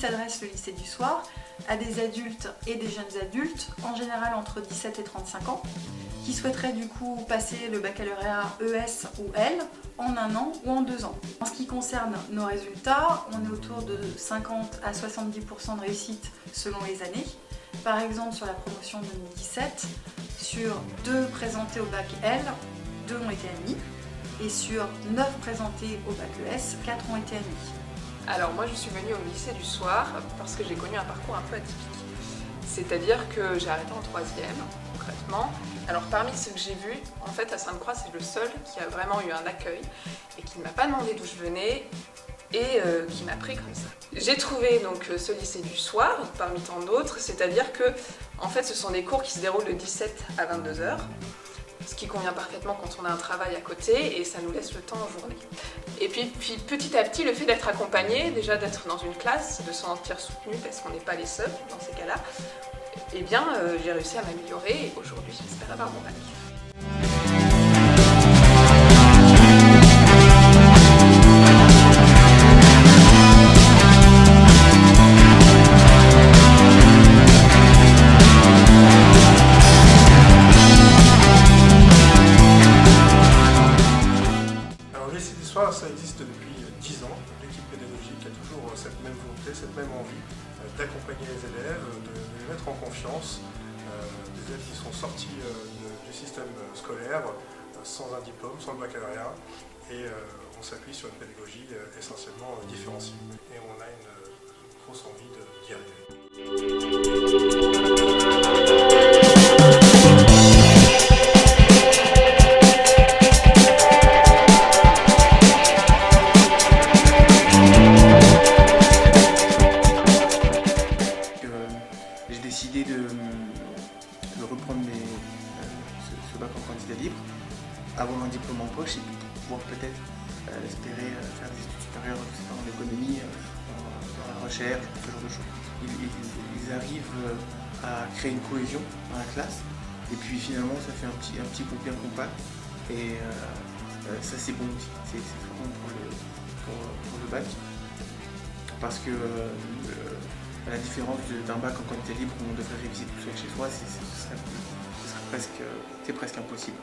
s'adresse, le lycée du soir, à des adultes et des jeunes adultes, en général entre 17 et 35 ans, qui souhaiteraient du coup passer le baccalauréat ES ou L en 1 an ou en 2 ans. En ce qui concerne nos résultats, on est autour de 50 à 70% de réussite selon les années. Par exemple, sur la promotion 2017, sur 2 présentés au bac L, 2 ont été admis, et sur 9 présentés au bac ES, 4 ont été admis. Alors moi je suis venue au lycée du soir parce que j'ai connu un parcours un peu atypique. C'est-à-dire que j'ai arrêté en 3e, concrètement. Alors parmi ceux que j'ai vus, en fait à Sainte-Croix c'est le seul qui a vraiment eu un accueil et qui ne m'a pas demandé d'où je venais et qui m'a pris comme ça. J'ai trouvé donc ce lycée du soir parmi tant d'autres, c'est-à-dire que en fait ce sont des cours qui se déroulent de 17 à 22 h, ce qui convient parfaitement quand on a un travail à côté et ça nous laisse le temps en journée. Et puis petit à petit, le fait d'être accompagné, déjà d'être dans une classe, de se sentir soutenu parce qu'on n'est pas les seuls dans ces cas-là, eh bien j'ai réussi à m'améliorer et aujourd'hui j'espère avoir mon bac. Ça existe depuis 10 ans. L'équipe pédagogique a toujours cette même volonté, cette même envie d'accompagner les élèves, de les mettre en confiance, des élèves qui sont sortis du système scolaire sans un diplôme, sans le baccalauréat, et on s'appuie sur une pédagogie essentiellement différenciée. Et on a une grosse envie d'y arriver. J'ai décidé de reprendre ce bac en candidat libre, avoir un diplôme en poche et pouvoir peut-être espérer faire des études supérieures en économie, dans la recherche, ce genre de choses. Ils arrivent à créer une cohésion dans la classe et puis finalement ça fait un petit groupe bien compact et ça c'est bon aussi, c'est très bon pour le bac parce que à la différence d'un bac en candidat libre où on devrait réviser tout seul chez soi, c'est presque impossible.